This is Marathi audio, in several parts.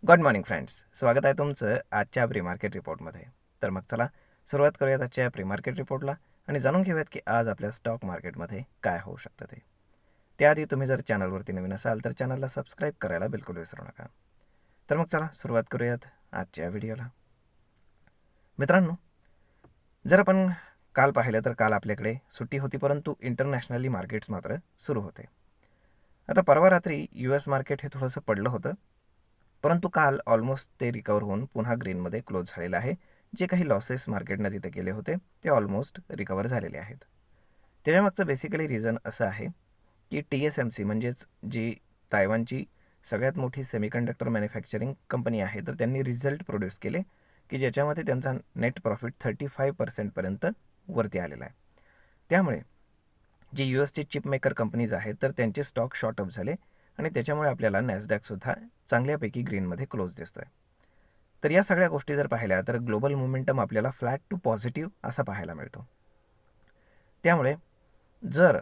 गुड मॉर्निंग फ्रेंड्स, स्वागत आहे तुमचं आजच्या प्री मार्केट रिपोर्टमध्ये. तर मग चला सुरुवात करूयात आजच्या प्री मार्केट रिपोर्टला आणि जाणून घेऊयात की आज आपल्या स्टॉक मार्केटमध्ये काय होऊ शकतं ते. त्याआधी तुम्ही जर चॅनलवरती नवीन असाल तर चॅनलला सबस्क्राईब करायला बिलकुल विसरू नका. तर मग चला सुरुवात करूयात आजच्या व्हिडिओला. मित्रांनो, जर आपण काल पाहिलं तर काल आपल्याकडे सुट्टी होती, परंतु इंटरनॅशनली मार्केट्स मात्र सुरू होते. आता परवा रात्री US मार्केट हे थोडंसं पडलं होतं, परंतु काल ऑलमोस्ट ते रिकवर होऊन पुन्हा ग्रीनमध्ये क्लोज झालेलं आहे. जे काही लॉसेस मार्केटनं तिथे केले होते ते ऑलमोस्ट रिकवर झालेले आहेत. त्याच्यामागचं बेसिकली रिझन असं आहे की TSMC म्हणजेच जी तायवानची सगळ्यात मोठी सेमीकंडक्टर मॅन्युफॅक्चरिंग कंपनी आहे, तर त्यांनी रिझल्ट प्रोड्यूस केले की ज्याच्यामध्ये त्यांचा नेट प्रॉफिट 35% वरती आलेला आहे. त्यामुळे जे USचे चिप मेकर कंपनीज आहेत तर त्यांचे स्टॉक शॉर्ट अप झाले आणि त्याच्यामुळे आपल्याला नॅसडॅकसुद्धा चांगल्यापैकी ग्रीनमध्ये क्लोज दिसतोय. तर या सगळ्या गोष्टी जर पाहिल्या तर ग्लोबल मोमेंटम आपल्याला फ्लॅट टू पॉझिटिव्ह असा पाहायला मिळतो. त्यामुळे जर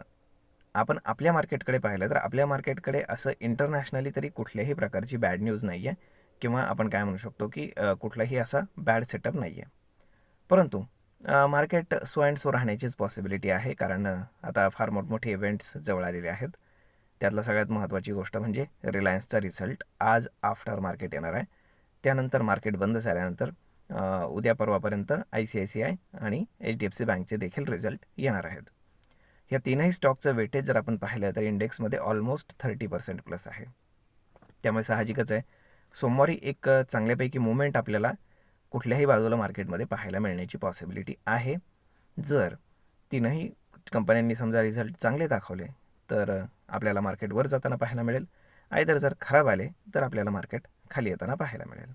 आपण आपल्या मार्केटकडे पाहिलं तर आपल्या मार्केटकडे असं इंटरनॅशनली तरी कुठल्याही प्रकारची बॅड न्यूज नाही आहे किंवा आपण काय म्हणू शकतो की कुठलाही असा बॅड सेटअप नाही आहे. परंतु मार्केट सो अँड सो राहण्याचीच पॉसिबिलिटी आहे, कारण आता फार मोठमोठे इव्हेंट्स जवळ आलेले आहेत. त्यातला सगळ्यात महत्त्वाची गोष्ट म्हणजे रिलायन्सचा रिझल्ट आज आफ्टर मार्केट येणार आहे. त्यानंतर मार्केट बंद झाल्यानंतर उद्या परवापर्यंत ICICI आणि HDFC बँकचे देखील रिझल्ट येणार आहेत. या तीनही स्टॉकचं वेटेज जर आपण पाहिलं तर इंडेक्समध्ये ऑलमोस्ट 30% प्लस आहे. त्यामुळे साहजिकच आहे सोमवारी एक चांगल्यापैकी मुवमेंट आपल्याला कुठल्याही बाजूला मार्केटमध्ये पाहायला मिळण्याची पॉसिबिलिटी आहे. जर तीनही कंपन्यांनी समजा रिझल्ट चांगले दाखवले तर आपल्याला मार्केट वर जाताना पाहायला मिळेल. आयदर जर खराब आले तर आपल्याला मार्केट खाली येताना पाहायला मिळेल.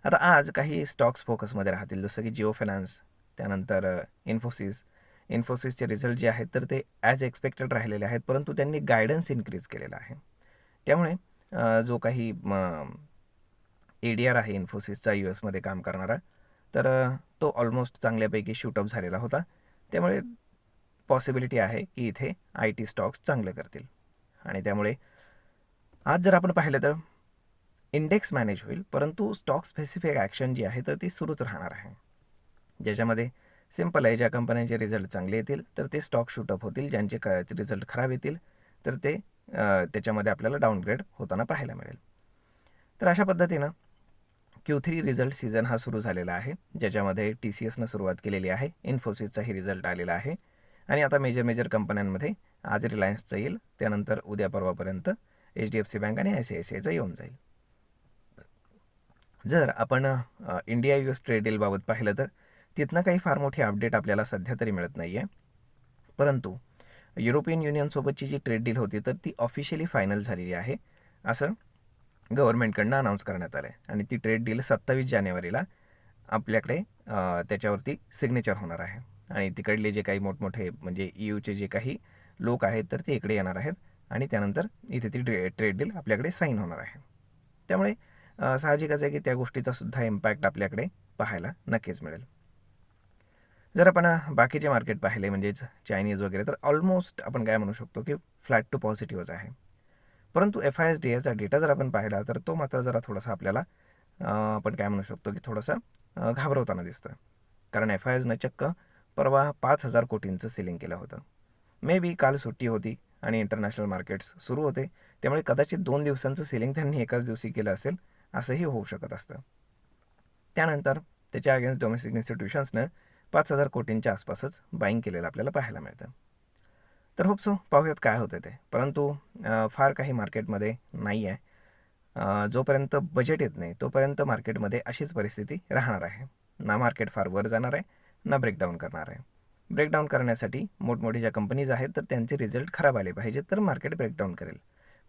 आता आज काही स्टॉक्स फोकसमध्ये राहतील, जसं की जिओ फायनान्स, त्यानंतर इन्फोसिसचे रिझल्ट जे आहेत तर ते ॲज एक्सपेक्टेड राहिलेले आहेत, परंतु त्यांनी गायडन्स इन्क्रीज केलेला आहे. त्यामुळे जो काही ADR आहे इन्फोसिसचा US मध्ये काम करणारा, तर तो ऑलमोस्ट चांगल्यापैकी शूटअप झालेला होता. त्यामुळे पॉसिबिलिटी आहे की इथे IT स्टॉक्स चांगले करतील आणि त्यामुळे आज जर आपण पाहिलं तर इंडेक्स मॅनेज होईल, परंतु स्टॉक स्पेसिफिक ॲक्शन जी आहे तर ती सुरूच राहणार आहे. ज्याच्यामध्ये सिम्पल आहे, ज्या कंपन्यांचे रिझल्ट चांगले येतील तर ते स्टॉक शूटअप होतील, ज्यांचे रिझल्ट खराब येतील तर ते त्याच्यामध्ये आपल्याला डाऊनग्रेड होताना पाहायला मिळेल. तर अशा पद्धतीनं Q3 रिझल्ट सीझन हा सुरू झालेला आहे, ज्याच्यामध्ये TCSनं सुरुवात केलेली आहे. इन्फोसिसचाही रिझल्ट आलेला आहे आणि आता मेजर कंपन्यांमध्ये आज रिलायन्सचा येईल, त्यानंतर उद्या परवापर्यंत HDFC बँक आणि ICICIचा येऊन जाईल. जर आपण इंडिया US ट्रेड डीलबाबत पाहिलं तर तिथनं काही फार मोठी अपडेट आपल्याला सध्या तरी मिळत नाही आहे. परंतु युरोपियन युनियनसोबतची जी ट्रेड डील होती तर ती ऑफिशियली फायनल झालेली आहे, असं गव्हर्नमेंटकडनं अनाऊन्स करण्यात आलं आहे आणि ती ट्रेड डील 27 जानेवारीला आपल्याकडे त्याच्यावरती सिग्नेचर होणार आहे आणि तिकडले जे काही मोठमोठे म्हणजे EUचे जे काही लोक आहेत तर ते इकडे येणार आहेत आणि त्यानंतर इथे ती ट्रेड डील आपल्याकडे साईन होणार आहे. त्यामुळे साहजिकच आहे की त्या गोष्टीचा सुद्धा इम्पॅक्ट आपल्याकडे पाहायला नक्कीच मिळेल. जर आपण बाकीचे मार्केट पाहिले म्हणजेच चायनीज वगैरे, तर ऑलमोस्ट आपण काय म्हणू शकतो की फ्लॅट टू पॉझिटिव्हच आहे. परंतु FISDAचा डेटा जर आपण पाहिला तर तो मात्र जरा थोडासा आपल्याला आपण काय म्हणू शकतो की थोडासा घाबरवताना दिसतोय, कारण FISनं चक्क परवा 5,000 कोटींचं सेलिंग केलं होतं. मे बी काल सुट्टी होती आणि इंटरनॅशनल मार्केट्स सुरू होते, त्यामुळे कदाचित 2 दिवसांचं सेलिंग त्यांनी एकाच दिवशी केलं असेल, असंही होऊ शकत असतं. त्यानंतर त्याच्या अगेन्स्ट डोमेस्टिक इन्स्टिट्यूशन्सनं 5,000 कोटींच्या आसपासच बाईंग केलेलं आपल्याला पाहायला मिळतं. तर होप सो पाहूयात काय होतं ते, परंतु फार काही मार्केटमध्ये नाही आहे. जोपर्यंत बजेट येत नाही तोपर्यंत मार्केटमध्ये अशीच परिस्थिती राहणार आहे. ना मार्केट फार वर जाणार आहे ना ब्रेकडाऊन करणार आहे. ब्रेकडाऊन करण्यासाठी मोठमोठ्या ज्या कंपनीज आहेत तर त्यांचे रिझल्ट खराब आले पाहिजेत तर मार्केट ब्रेकडाऊन करेल,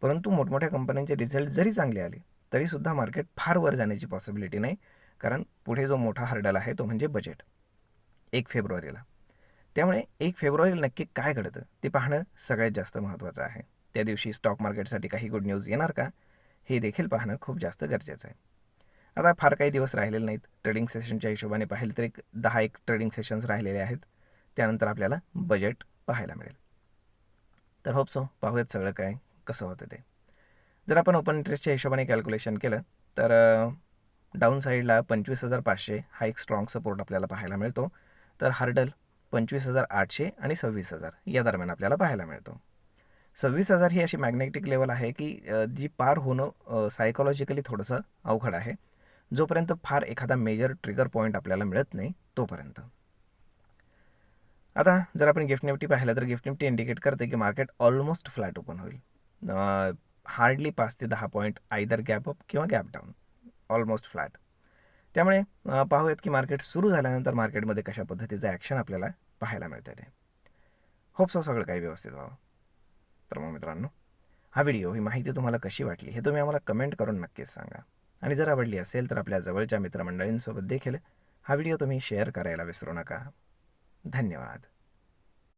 परंतु मोठमोठ्या कंपन्यांचे रिझल्ट जरी चांगले आले तरीसुद्धा मार्केट फार वर जाण्याची पॉसिबिलिटी नाही, कारण पुढे जो मोठा हर्डल आहे तो म्हणजे बजेट 1 फेब्रुवारीला. त्यामुळे 1 फेब्रुवारीला नक्की काय घडतं ते पाहणं सगळ्यात जास्त महत्त्वाचं आहे. त्या दिवशी स्टॉक मार्केटसाठी काही गुड न्यूज येणार का हे देखील पाहणं खूप जास्त गरजेचं आहे. आता फार काही दिवस राहिलेले नाहीत. ट्रेडिंग सेशनच्या हिशोबाने पाहिलं तर 10-1 ट्रेडिंग सेशन्स राहिलेले आहेत. त्यानंतर आपल्याला बजेट पाहायला मिळेल. तर होप सो पाहूयात सगळं काय कसं होतं ते. जर आपण ओपन इंटरेस्टच्या हिशोबाने कॅल्क्युलेशन केलं तर डाऊन साईडला 25,500 हा एक स्ट्रॉंग सपोर्ट आपल्याला पाहायला मिळतो. तर हार्डल 25,800 आणि 26,000 या दरम्यान आपल्याला पाहायला मिळतो. 26,000 ही अशी मॅग्नेटिक लेवल आहे की जी पार होणं सायकोलॉजिकली थोडंसं अवघड आहे, जोपर्यंत फार एखादा मेजर ट्रिगर पॉईंट आपल्याला मिळत नाही तोपर्यंत. आता जर आपण गिफ्ट निफ्टी पाहिलं तर गिफ्ट निफ्टी इंडिकेट करते की मार्केट ऑलमोस्ट फ्लॅट ओपन होईल. हार्डली 5 ते 10 पॉईंट आयदर गॅप अप किंवा गॅप डाऊन, ऑलमोस्ट फ्लॅट. त्यामुळे पाहूयात की मार्केट सुरू झाल्यानंतर मार्केटमध्ये कशा पद्धतीचं ॲक्शन आपल्याला पाहायला मिळते ते. होप सो सगळं काही व्यवस्थित व्हावं. तर मग मित्रांनो, हा व्हिडिओ, ही माहिती तुम्हाला कशी वाटली हे तुम्ही आम्हाला कमेंट करून नक्कीच सांगा. आणि जर आवडली असेल तर आपल्या जवळच्या मित्रमंडळींसोबत देखील हा व्हिडिओ तुम्ही शेअर करायला विसरू नका. धन्यवाद.